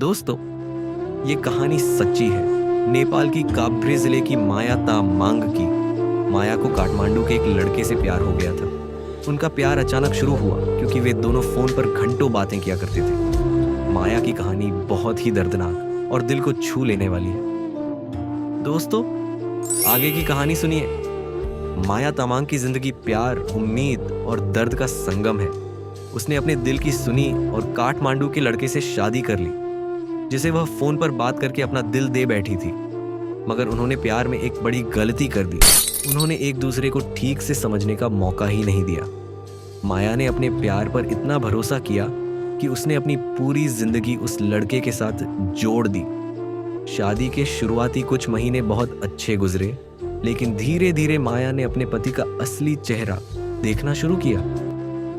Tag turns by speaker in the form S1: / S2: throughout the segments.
S1: दोस्तों, ये कहानी सच्ची है। नेपाल की काभ्रे जिले की माया तामांग की। माया को काठमांडू के एक लड़के से प्यार हो गया था। उनका प्यार अचानक शुरू हुआ क्योंकि वे दोनों फोन पर घंटों बातें किया करते थे। माया की कहानी बहुत ही दर्दनाक और दिल को छू लेने वाली है। दोस्तों, आगे की कहानी सुनिए। माया तामांग की जिंदगी प्यार, उम्मीद और दर्द का संगम है। उसने अपने दिल की सुनी और काठमांडू के लड़के से शादी कर ली, जिसे वह फोन पर बात करके अपना दिल दे बैठी थी। मगर उन्होंने प्यार में एक बड़ी गलती कर दी। उन्होंने एक दूसरे को ठीक से समझने का मौका ही नहीं दिया। माया ने अपने प्यार पर इतना भरोसा किया कि उसने अपनी पूरी जिंदगी उस लड़के के साथ जोड़ दी। शादी के शुरुआती कुछ महीने बहुत अच्छे गुजरे, लेकिन धीरे धीरे माया ने अपने पति का असली चेहरा देखना शुरू किया।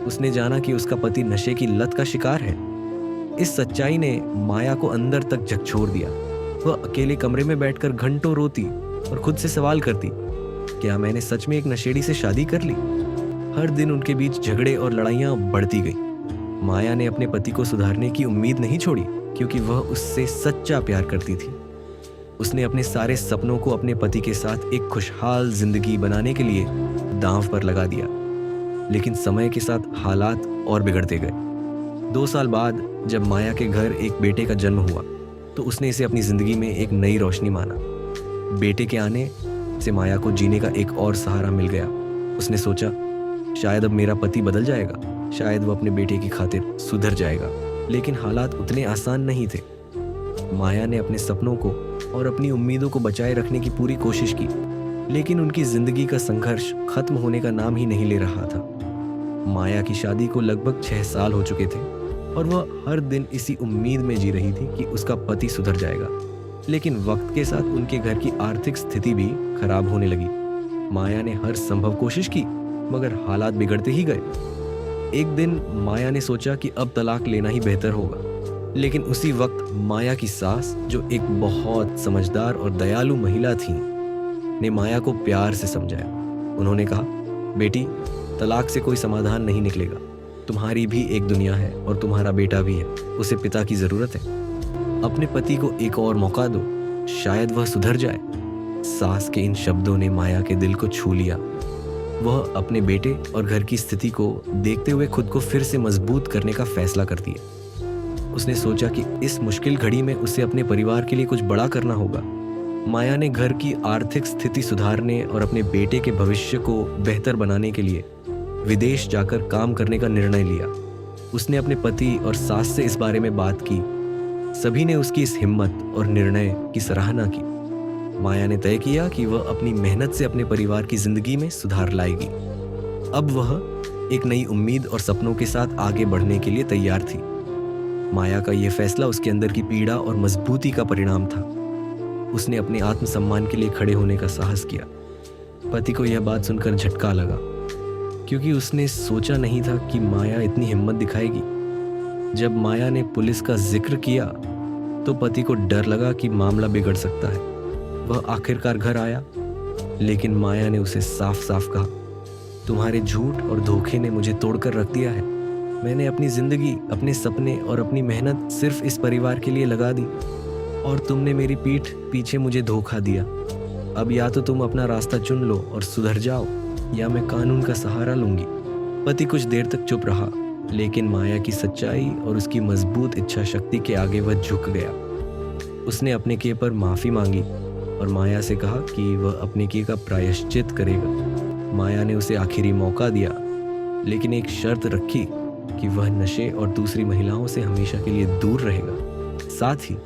S1: उसने जाना कि उसका पति नशे की लत का शिकार है। इस सच्चाई ने माया को अंदर तक झकझोर दिया। वह अकेले कमरे में बैठकर घंटों रोती और खुद से सवाल करती, क्या मैंने सच में एक नशेड़ी से शादी कर ली? हर दिन उनके बीच झगड़े और लड़ाइयां बढ़ती गईं। माया ने अपने पति को सुधारने की उम्मीद नहीं छोड़ी, क्योंकि वह उससे सच्चा प्यार करती थी। उसने अपने सारे सपनों को अपने पति के साथ एक खुशहाल जिंदगी बनाने के लिए दांव पर लगा दिया। लेकिन समय के साथ हालात और बिगड़ते गए। 2 साल बाद जब माया के घर एक बेटे का जन्म हुआ, तो उसने इसे अपनी जिंदगी में एक नई रोशनी माना। बेटे के आने से माया को जीने का एक और सहारा मिल गया। उसने सोचा, शायद अब मेरा पति बदल जाएगा, शायद वो अपने बेटे की खातिर सुधर जाएगा। लेकिन हालात उतने आसान नहीं थे। माया ने अपने सपनों को और अपनी उम्मीदों को बचाए रखने की पूरी कोशिश की, लेकिन उनकी जिंदगी का संघर्ष खत्म होने का नाम ही नहीं ले रहा था। माया की शादी को लगभग 6 साल हो चुके थे और वह हर दिन इसी उम्मीद में जी रही थी कि उसका पति सुधर जाएगा। लेकिन वक्त के साथ उनके घर की आर्थिक स्थिति भी खराब होने लगी। माया ने हर संभव कोशिश की, मगर हालात बिगड़ते ही गए। एक दिन माया ने सोचा कि अब तलाक लेना ही बेहतर होगा। लेकिन उसी वक्त माया की सास, जो एक बहुत समझदार और दयालु महिला थी, ने माया को प्यार से समझाया। उन्होंने कहा, बेटी, तलाक से कोई समाधान नहीं निकलेगा। तुम्हारी भी एक दुनिया है और तुम्हारा बेटा भी है। उसे पिता की जरूरत है। अपने पति को एक और मौका दो, शायद वह सुधर जाए। सास के इन शब्दों ने माया के दिल को छू लिया। वह अपने बेटे और घर की स्थिति को देखते हुए खुद को फिर से मजबूत करने का फैसला करती है। उसने सोचा कि इस मुश्किल घड़ी में उसे अपने परिवार के लिए कुछ बड़ा करना होगा। माया ने घर की आर्थिक स्थिति सुधारने और अपने बेटे के भविष्य को बेहतर बनाने के लिए विदेश जाकर काम करने का निर्णय लिया। उसने अपने पति और सास से इस बारे में बात की। सभी ने उसकी इस हिम्मत और निर्णय की सराहना की। माया ने तय किया कि वह अपनी मेहनत से अपने परिवार की जिंदगी में सुधार लाएगी। अब वह एक नई उम्मीद और सपनों के साथ आगे बढ़ने के लिए तैयार थी। माया का यह फैसला उसके अंदर की पीड़ा और मजबूती का परिणाम था। उसने अपने आत्मसम्मान के लिए खड़े होने का साहस किया। पति को यह बात सुनकर झटका लगा, क्योंकि उसने सोचा नहीं था कि माया इतनी हिम्मत दिखाएगी। जब माया ने पुलिस का जिक्र किया, तो पति को डर लगा कि मामला बिगड़ सकता है। वह आखिरकार घर आया, लेकिन माया ने उसे साफ साफ कहा, तुम्हारे झूठ और धोखे ने मुझे तोड़कर रख दिया है। मैंने अपनी जिंदगी, अपने सपने और अपनी मेहनत सिर्फ इस परिवार के लिए लगा दी, और तुमने मेरी पीठ पीछे मुझे धोखा दिया। अब या तो तुम अपना रास्ता चुन लो और सुधर जाओ, या मैं कानून का सहारा लूंगी। पति कुछ देर तक चुप रहा, लेकिन माया की सच्चाई और उसकी मजबूत इच्छा शक्ति के आगे वह झुक गया। उसने अपने किए पर माफी मांगी और माया से कहा कि वह अपने किए का प्रायश्चित करेगा। माया ने उसे आखिरी मौका दिया, लेकिन एक शर्त रखी कि वह नशे और दूसरी महिलाओं से हमेशा के लिए दूर रहेगा। साथ ही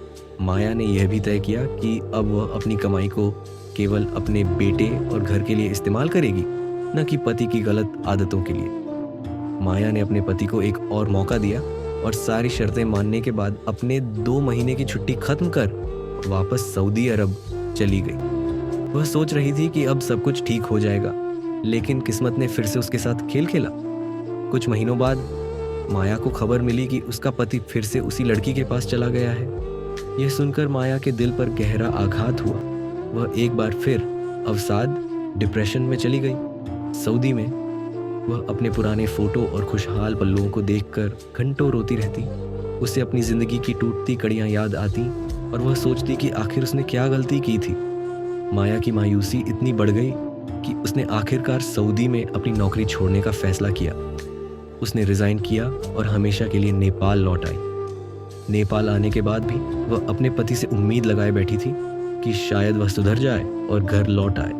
S1: माया ने यह भी तय किया कि अब वह अपनी कमाई को केवल अपने बेटे और घर के लिए इस्तेमाल करेगी, न कि पति की गलत आदतों के लिए। माया ने अपने पति को एक और मौका दिया और सारी शर्तें मानने के बाद अपने 2 महीने की छुट्टी खत्म कर वापस सऊदी अरब चली गई। वह सोच रही थी कि अब सब कुछ ठीक हो जाएगा, लेकिन किस्मत ने फिर से उसके साथ खेल खेला। कुछ महीनों बाद माया को खबर मिली कि उसका पति फिर से उसी लड़की के पास चला गया है। यह सुनकर माया के दिल पर गहरा आघात हुआ। वह एक बार फिर अवसाद, डिप्रेशन में चली गई। सऊदी में वह अपने पुराने फोटो और खुशहाल पलों को देखकर घंटों रोती रहती। उसे अपनी जिंदगी की टूटती कड़ियां याद आती और वह सोचती कि आखिर उसने क्या गलती की थी। माया की मायूसी इतनी बढ़ गई कि उसने आखिरकार सऊदी में अपनी नौकरी छोड़ने का फैसला किया। उसने रिजाइन किया और हमेशा के लिए नेपाल लौट आई। नेपाल आने के बाद भी वह अपने पति से उम्मीद लगाए बैठी थी कि शायद वह सुधर जाए और घर लौट आए।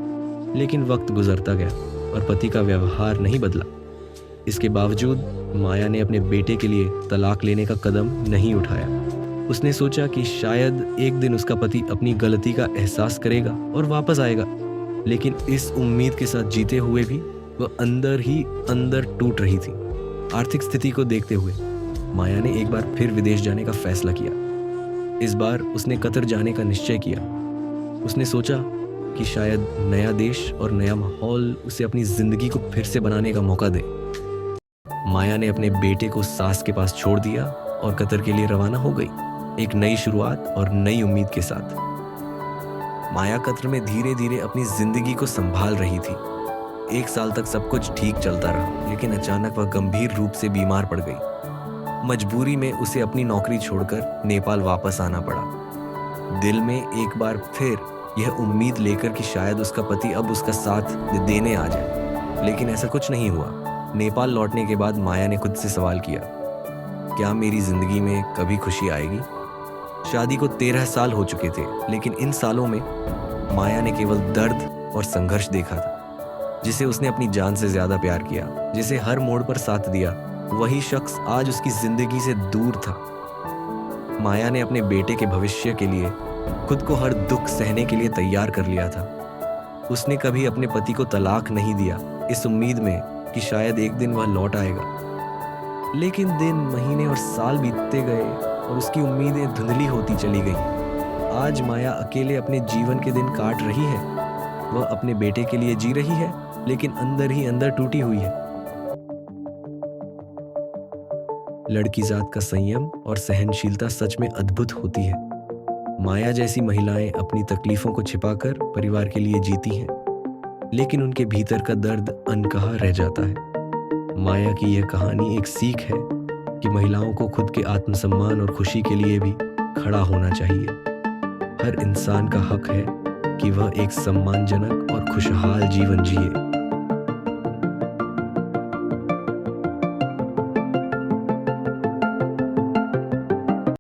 S1: लेकिन वक्त गुजरता गया और पति का व्यवहार नहीं बदला। इसके बावजूद माया ने अपने बेटे के लिए तलाक लेने का कदम नहीं उठाया। उसने सोचा कि शायद एक दिन उसका पति अपनी गलती का एहसास करेगा और वापस आएगा। लेकिन इस उम्मीद के साथ जीते हुए भी वह अंदर ही अंदर टूट रही थी। आर्थिक स्थिति को देखते हुए माया ने एक बार फिर विदेश जाने का फैसला किया। इस बार उसने कतर जाने का निश्चय किया। उसने सोचा कि शायद नया देश और नया माहौल उसे अपनी जिंदगी को फिर से बनाने का मौका दे। माया ने अपने बेटे को सास के पास छोड़ दिया और कतर के लिए रवाना हो गई, एक नई शुरुआत और नई उम्मीद के साथ। माया कतर में धीरे धीरे अपनी जिंदगी को संभाल रही थी। 1 साल तक सब कुछ ठीक चलता रहा, लेकिन अचानक वह गंभीर रूप से बीमार पड़ गई। मजबूरी में उसे अपनी नौकरी छोड़कर नेपाल वापस आना पड़ा। दिल में एक बार फिर यह उम्मीद लेकर कि शायद उसका पति अब उसका साथ देने आ जाए, लेकिन ऐसा कुछ नहीं हुआ। नेपाल लौटने के बाद माया ने खुद से सवाल किया, क्या मेरी जिंदगी में कभी खुशी आएगी? शादी को 13 साल हो चुके थे, लेकिन इन सालों में माया ने केवल दर्द और संघर्ष देखा था। जिसे उसने अपनी जान से ज्यादा प्यार किया, जिसे हर मोड़ पर साथ दिया, वही शख्स आज उसकी जिंदगी से दूर था। माया ने अपने बेटे के भविष्य के लिए खुद को हर दुख सहने के लिए तैयार कर लिया था। उसने कभी अपने पति को तलाक नहीं दिया, इस उम्मीद में कि शायद एक दिन वह लौट आएगा। लेकिन दिन, महीने और साल बीतते गए और उसकी उम्मीदें धुंधली होती चली गईं। आज माया अकेले अपने जीवन के दिन काट रही है। वह अपने बेटे के लिए जी रही है, लेकिन अंदर ही अंदर टूटी हुई है। लड़की जात का संयम और सहनशीलता सच में अद्भुत होती है। माया जैसी महिलाएं अपनी तकलीफों को छिपाकर परिवार के लिए जीती हैं, लेकिन उनके भीतर का दर्द अनकहा रह जाता है। माया की यह कहानी एक सीख है कि महिलाओं को खुद के आत्मसम्मान और खुशी के लिए भी खड़ा होना चाहिए। हर इंसान का हक है कि वह एक सम्मानजनक और खुशहाल जीवन जिए।